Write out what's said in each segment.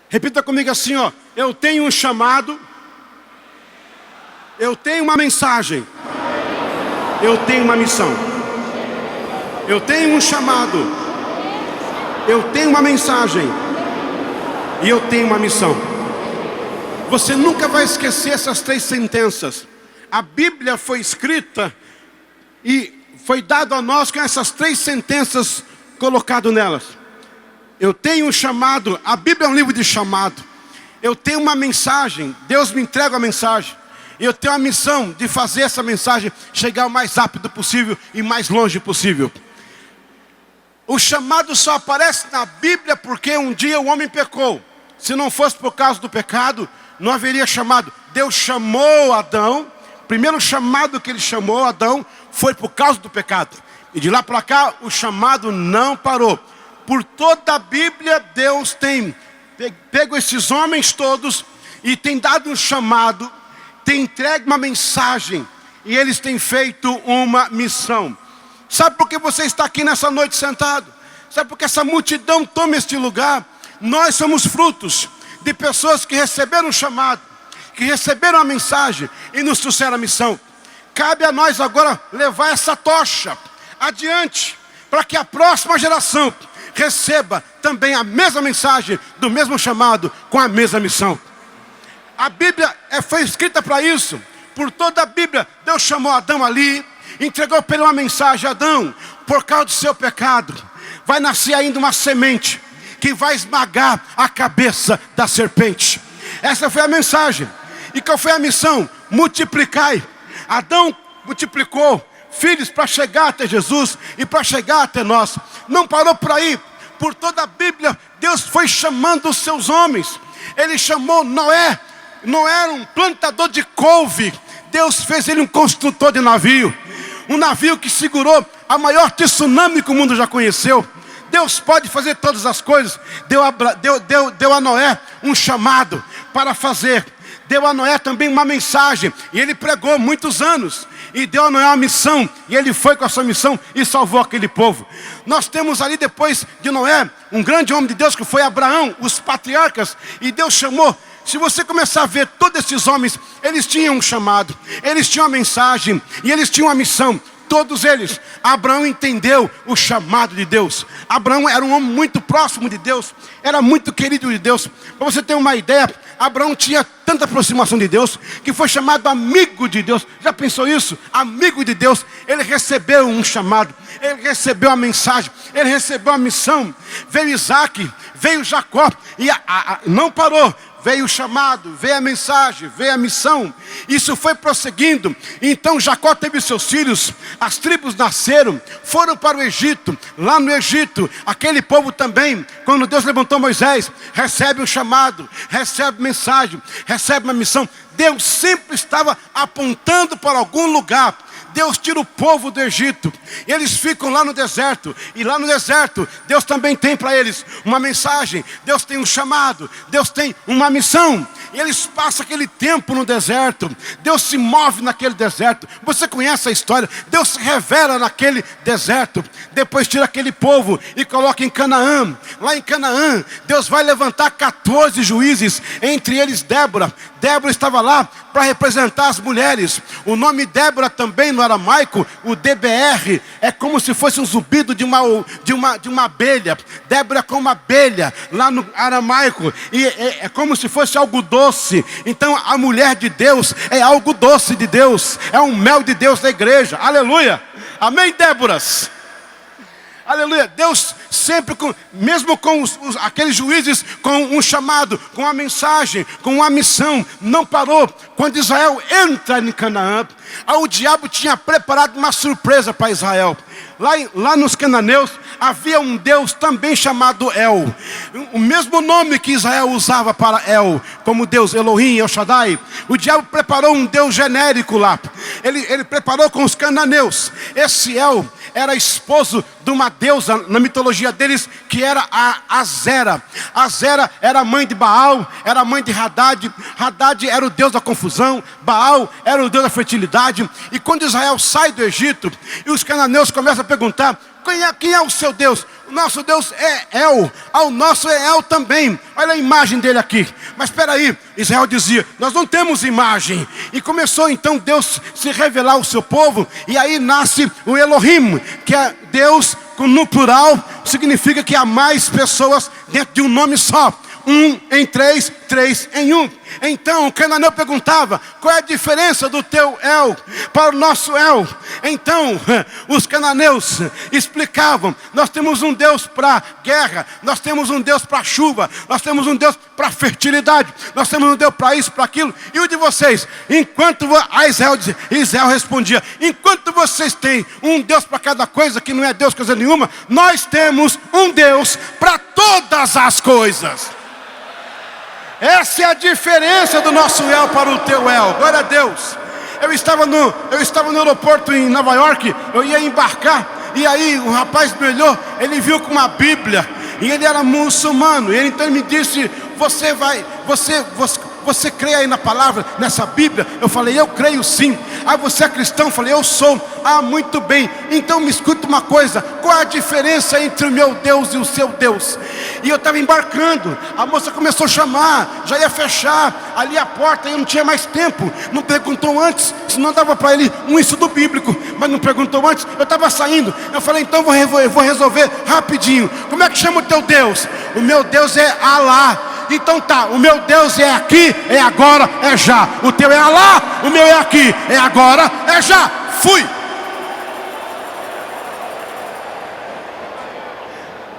Repita comigo assim, ó. Eu tenho um chamado. Eu tenho uma mensagem. Eu tenho uma missão. Eu tenho um chamado. Eu tenho uma mensagem. E eu tenho uma missão. Você nunca vai esquecer essas 3 sentenças. A Bíblia foi escrita e foi dado a nós com essas 3 sentenças colocado nelas. Eu tenho um chamado. A Bíblia é um livro de chamado. Eu tenho uma mensagem. Deus me entrega a mensagem. Eu tenho a missão de fazer essa mensagem chegar o mais rápido possível e mais longe possível. O chamado só aparece na Bíblia porque um dia o homem pecou. Se não fosse por causa do pecado, não haveria chamado. Deus chamou Adão. O primeiro chamado que ele chamou Adão foi por causa do pecado. E de lá para cá o chamado não parou. Por toda a Bíblia Deus tem pego esses homens todos e tem dado um chamado, tem entregue uma mensagem e eles têm feito uma missão. Sabe por que você está aqui nessa noite sentado? Sabe por que essa multidão toma este lugar? Nós somos frutos de pessoas que receberam o chamado, que receberam a mensagem e nos trouxeram a missão. Cabe a nós agora levar essa tocha adiante, para que a próxima geração receba também a mesma mensagem, do mesmo chamado, com a mesma missão. A Bíblia foi escrita para isso. Por toda a Bíblia, Deus chamou Adão ali, entregou para ele uma mensagem: Adão, por causa do seu pecado, vai nascer ainda uma semente que vai esmagar a cabeça da serpente. Essa foi a mensagem. E qual foi a missão? Multiplicai. Adão multiplicou filhos para chegar até Jesus e para chegar até nós. Não parou por aí. Por toda a Bíblia, Deus foi chamando os seus homens. Ele chamou Noé. Noé era um plantador de couve. Deus fez ele um construtor de navio. Um navio que segurou a maior tsunami que o mundo já conheceu. Deus pode fazer todas as coisas. Deu a Noé um chamado para fazer. Deu a Noé também uma mensagem. E ele pregou muitos anos. E deu a Noé uma missão. E ele foi com a sua missão e salvou aquele povo. Nós temos ali depois de Noé um grande homem de Deus que foi Abraão. Os patriarcas. E Deus chamou. Se você começar a ver todos esses homens, eles tinham um chamado. Eles tinham uma mensagem. E eles tinham uma missão. Todos eles. Abraão entendeu o chamado de Deus. Abraão era um homem muito próximo de Deus. Era muito querido de Deus. Para você ter uma ideia, Abraão tinha tanta aproximação de Deus que foi chamado amigo de Deus. Já pensou isso? Amigo de Deus. Ele recebeu um chamado. Ele recebeu a mensagem. Ele recebeu a missão. Veio Isaac, veio Jacó. E não parou. Veio o chamado, veio a mensagem, veio a missão. Isso foi prosseguindo. Então Jacó teve seus filhos. As tribos nasceram, foram para o Egito. Lá no Egito, aquele povo também, quando Deus levantou Moisés, recebe um chamado, recebe mensagem, recebe uma missão. Deus sempre estava apontando para algum lugar. Deus tira o povo do Egito. Eles ficam lá no deserto. E lá no deserto, Deus também tem para eles uma mensagem. Deus tem um chamado. Deus tem uma missão. E eles passam aquele tempo no deserto. Deus se move naquele deserto. Você conhece a história. Deus se revela naquele deserto. Depois tira aquele povo e coloca em Canaã. Lá em Canaã, Deus vai levantar 14 juízes. Entre eles Débora. Débora estava lá para representar as mulheres. O nome Débora também no aramaico, o DBR, é como se fosse um zumbido de uma abelha. Débora é como uma abelha lá no aramaico. E é como se fosse algo doce. Então a mulher de Deus é algo doce de Deus. É um mel de Deus da igreja. Aleluia. Amém, Déboras? Aleluia. Deus sempre, mesmo com aqueles juízes, com um chamado, com uma mensagem, com uma missão, não parou. Quando Israel entra em Canaã, o diabo tinha preparado uma surpresa para Israel. Lá nos cananeus havia um Deus também chamado El. O mesmo nome que Israel usava para El, como Deus Elohim, El Shaddai. O diabo preparou um Deus genérico lá. Ele preparou com os cananeus. Esse El era esposo de uma deusa na mitologia deles, que era a Azera. Azera era mãe de Baal, era mãe de Hadad. Hadad era o deus da confusão. Baal era o deus da fertilidade. E quando Israel sai do Egito, e os cananeus começam a perguntar: quem é o seu Deus? O nosso Deus é El, o nosso é El também. Olha a imagem dele aqui. Mas espera aí, Israel dizia, nós não temos imagem. E começou então Deus se revelar ao seu povo. E aí nasce o Elohim, que é Deus no plural, significa que há mais pessoas dentro de um nome só. Um em três, três em um. Então o cananeu perguntava, qual é a diferença do teu El para o nosso El? Então os cananeus explicavam, nós temos um Deus para guerra, nós temos um Deus para chuva, nós temos um Deus para fertilidade, nós temos um Deus para isso, para aquilo. E o de vocês? Israel respondia, enquanto vocês têm um Deus para cada coisa, que não é Deus coisa nenhuma, nós temos um Deus para todas as coisas. Essa é a diferença do nosso El para o teu El. Glória a Deus. Eu estava no aeroporto em Nova York. Eu ia embarcar. E aí o rapaz me olhou. Ele viu com uma Bíblia. E ele era muçulmano. E então ele me disse, você crê aí na palavra, nessa Bíblia? Eu falei, eu creio sim. Ah, você é cristão? Eu falei, eu sou. Ah, muito bem. Então me escuta uma coisa, qual é a diferença entre o meu Deus e o seu Deus? E eu estava embarcando, a moça começou a chamar, já ia fechar ali a porta, eu não tinha mais tempo. Não perguntou antes, senão dava para ele um estudo bíblico, mas não perguntou antes, eu estava saindo. Eu falei, então eu vou resolver rapidinho. Como é que chama o teu Deus? O meu Deus é Alá. Então tá, o meu Deus é aqui, é agora, é já. O teu é Alá, o meu é aqui, é agora, é já. Fui.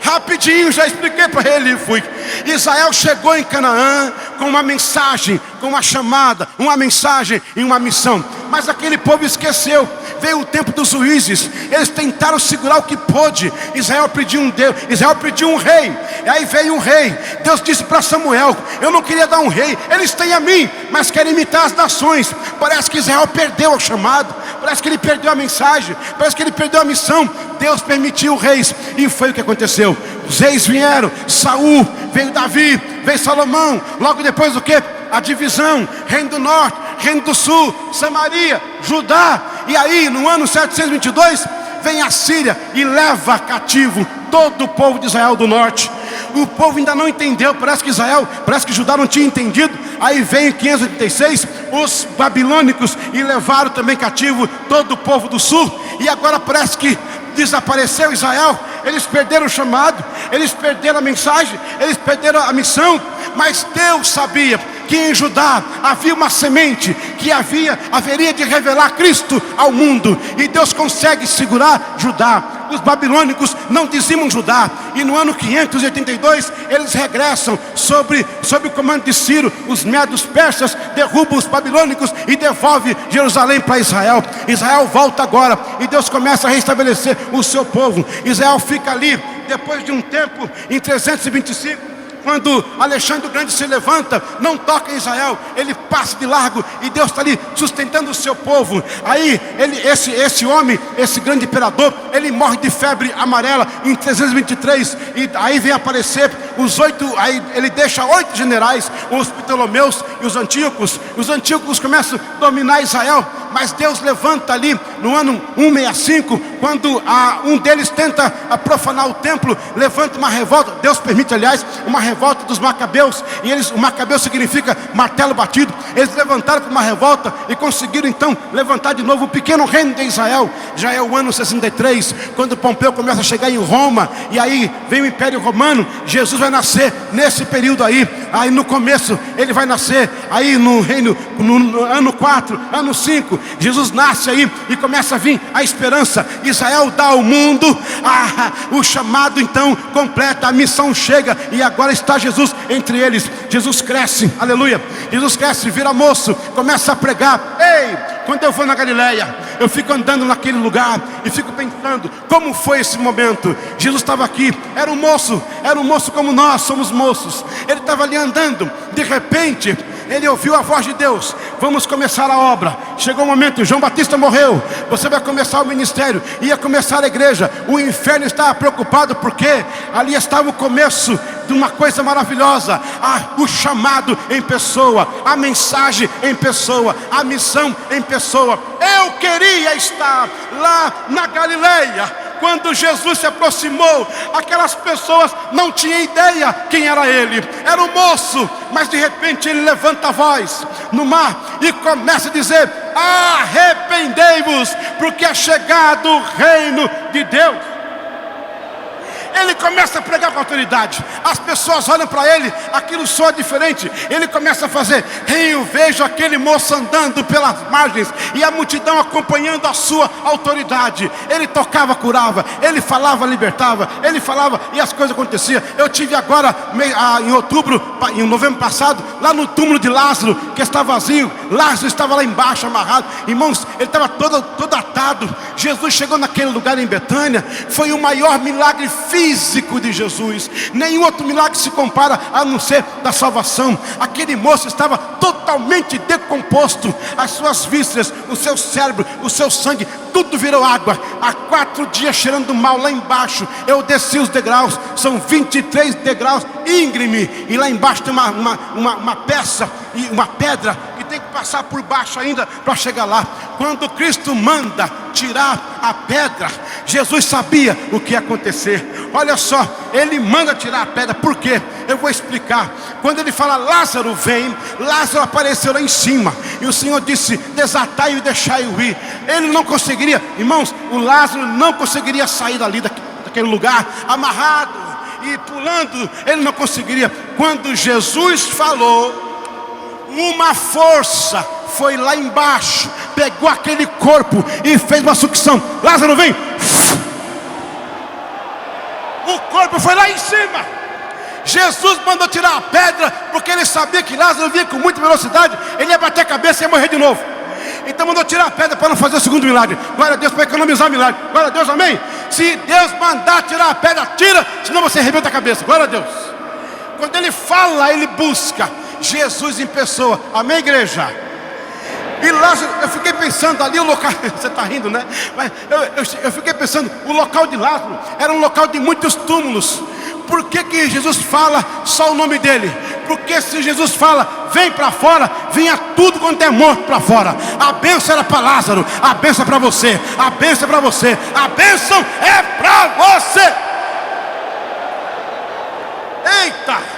Rapidinho, já expliquei para ele e fui. Israel chegou em Canaã com uma mensagem, com uma chamada, uma mensagem e uma missão. Mas aquele povo esqueceu. Veio o tempo dos juízes. Eles tentaram segurar o que pôde. Israel pediu um Deus, Israel pediu um rei. E aí veio um rei. Deus disse para Samuel, eu não queria dar um rei. Eles têm a mim, mas querem imitar as nações. Parece que Israel perdeu o chamado. Parece que ele perdeu a mensagem. Parece que ele perdeu a missão. Deus permitiu reis. E foi o que aconteceu. Os reis vieram, Saul, veio Davi, veio Salomão. Logo depois o que? A divisão, reino do norte, reino do sul, Samaria, Judá. E aí no ano 722 vem a Síria e leva cativo todo o povo de Israel do norte. O povo ainda não entendeu, parece que Judá não tinha entendido. Aí vem em 586 os babilônicos e levaram também cativo todo o povo do sul. E agora parece que desapareceu Israel. Eles perderam o chamado, eles perderam a mensagem, eles perderam a missão. Mas Deus sabia que em Judá havia uma semente que haveria de revelar Cristo ao mundo. E Deus consegue segurar Judá. Os babilônicos não dizimam Judá. E no ano 582 eles regressam sob o comando de Ciro. Os medos persas derrubam os babilônicos e devolvem Jerusalém para Israel. Israel volta agora e Deus começa a restabelecer o seu povo. Israel fica ali depois de um tempo em 325. Quando Alexandre o Grande se levanta, não toca em Israel, ele passa de largo e Deus está ali sustentando o seu povo. Aí esse homem, esse grande imperador, ele morre de febre amarela em 323. E aí vem aparecer os 8, aí ele deixa 8 generais, os Ptolomeus e os Antíocos. Os Antíocos começam a dominar Israel, mas Deus levanta ali no ano 165, quando um deles tenta profanar o templo, levanta uma revolta. Deus permite, aliás, uma revolta dos macabeus. E o macabeu significa martelo batido. Eles levantaram para uma revolta e conseguiram então levantar de novo o pequeno reino de Israel. Já é o ano 63, quando Pompeu começa a chegar em Roma, e aí vem o Império Romano. Jesus vai nascer nesse período aí no começo ele vai nascer aí no reino, no ano 4, ano 5, Jesus nasce aí e começa a vir a esperança. Israel dá ao mundo o chamado, então completa, a missão chega e agora está Jesus entre eles. Jesus cresce, aleluia. Jesus cresce, vira moço, começa a pregar. Ei, quando eu vou na Galileia, eu fico andando naquele lugar e fico pensando, como foi esse momento? Jesus estava aqui, era um moço como nós somos moços. Ele estava ali andando, de repente ele ouviu a voz de Deus: vamos começar a obra. Chegou o momento, João Batista morreu, você vai começar o ministério, ia começar a igreja. O inferno estava preocupado porque ali estava o começo de uma coisa maravilhosa, o chamado em pessoa, a mensagem em pessoa, a missão em pessoa. Eu queria estar lá na Galileia quando Jesus se aproximou, aquelas pessoas não tinham ideia quem era ele. Era um moço, mas de repente ele levanta a voz no mar e começa a dizer: arrependei-vos, porque é chegado o reino de Deus. Ele começa a pregar com autoridade. As pessoas olham para ele, aquilo soa diferente. Ele começa a fazer: eu vejo aquele moço andando pelas margens e a multidão acompanhando a sua autoridade. Ele tocava, curava, ele falava, libertava, ele falava e as coisas aconteciam. Eu tive agora em novembro passado, lá no túmulo de Lázaro, que está vazio. Lázaro estava lá embaixo amarrado. Irmãos, ele estava todo atado. Jesus chegou naquele lugar em Betânia. Foi o maior milagre físico de Jesus. Nenhum outro milagre se compara a não ser da salvação. Aquele moço estava totalmente decomposto. As suas vísceras, o seu cérebro, o seu sangue, tudo virou água. Há 4 dias cheirando mal lá embaixo. Eu desci os degraus, são 23 degraus íngreme, e lá embaixo tem uma peça e uma pedra, e tem que passar por baixo ainda para chegar lá. Quando Cristo manda tirar a pedra, Jesus sabia o que ia acontecer. Olha só, ele manda tirar a pedra. Por quê? Eu vou explicar. Quando ele fala Lázaro vem, Lázaro apareceu lá em cima, e o Senhor disse: desatai-o e deixai-o ir. Ele não conseguiria, irmãos, o Lázaro não conseguiria sair dali, daquele lugar, amarrado e pulando, ele não conseguiria. Quando Jesus falou, uma força foi lá embaixo, pegou aquele corpo e fez uma sucção. Lázaro vem. O corpo foi lá em cima. Jesus mandou tirar a pedra, porque ele sabia que Lázaro vinha com muita velocidade, ele ia bater a cabeça e ia morrer de novo. Então mandou tirar a pedra para não fazer o segundo milagre. Glória a Deus, para economizar o milagre. Glória a Deus, amém. Se Deus mandar tirar a pedra, tira, senão você arrebenta a cabeça. Glória a Deus. Quando ele fala, ele busca Jesus em pessoa. Amém, igreja? E Lázaro, eu fiquei pensando ali o local. Você está rindo, né? Mas eu fiquei pensando, o local de Lázaro era um local de muitos túmulos. Por que Jesus fala só o nome dele? Porque se Jesus fala, vem para fora, vinha tudo quanto é morto para fora. A bênção era para Lázaro, a bênção é para você, a bênção é para você, a bênção é para você. Eita!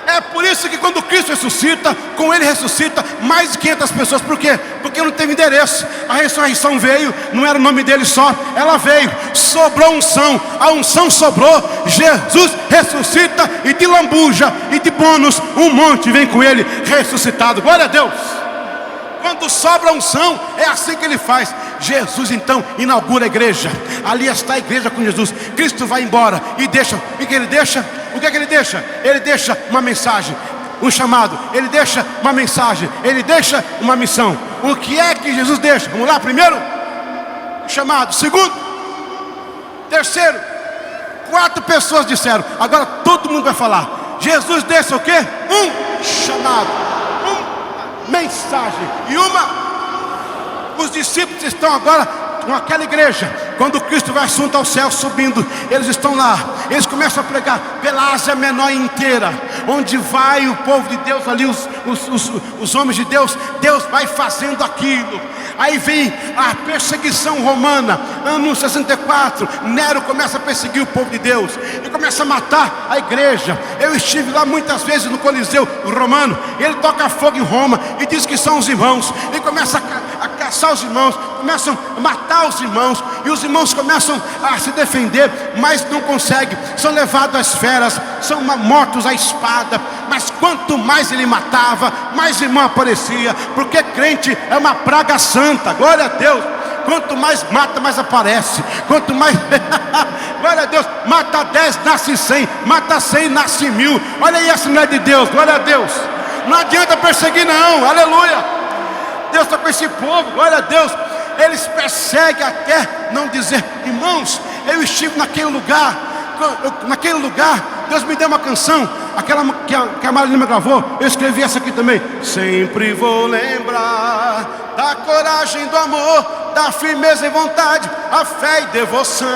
É por isso que quando Cristo ressuscita, com ele ressuscita mais de 500 pessoas. Por quê? Porque não teve endereço. A ressurreição veio, não era o nome dele só, ela veio, sobrou unção, a unção sobrou, Jesus ressuscita, e de lambuja e de bônus um monte vem com ele ressuscitado. Glória a Deus. Quando sobra unção, é assim que ele faz. Jesus então inaugura a igreja. Ali está a igreja com Jesus. Cristo vai embora e deixa. O que ele deixa? O que é que ele deixa? Ele deixa uma mensagem, um chamado. Ele deixa uma mensagem, ele deixa uma missão. O que é que Jesus deixa? Vamos lá, primeiro, chamado. Segundo, terceiro, 4 pessoas disseram. Agora todo mundo vai falar. Jesus deixa o quê? Um chamado, uma mensagem e os discípulos estão agora com aquela igreja. Quando Cristo vai assunto ao céu subindo, eles estão lá, eles começam a pregar pela Ásia Menor inteira. Onde vai o povo de Deus ali, os homens de Deus, Deus vai fazendo aquilo. Aí vem a perseguição romana, ano 64, Nero começa a perseguir o povo de Deus e começa a matar a igreja. Eu estive lá muitas vezes no Coliseu Romano. Ele toca fogo em Roma e diz que são os irmãos, e começa a caçar os irmãos, começam a matar os irmãos, e os irmãos começam a se defender, mas não conseguem, são levados às feras, são mortos à espada. Mas quanto mais ele matava, mais irmão aparecia, porque crente é uma praga santa. Glória a Deus. Quanto mais mata, mais aparece. Quanto mais glória a Deus. Mata 10, nasce 100. Mata 100, nasce 1000. Olha aí a Assembleia de Deus. Glória a Deus. Não adianta perseguir não. Aleluia. Deus está com esse povo. Glória a Deus. Eles perseguem até não dizer. Irmãos, eu estive naquele lugar. Naquele lugar, Deus me deu uma canção, aquela que a Marília me gravou. Eu escrevi essa aqui também. Sempre vou lembrar da coragem, do amor, da firmeza e vontade, a fé e devoção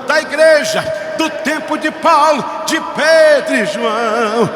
da igreja, do tempo de Paulo, de Pedro e João.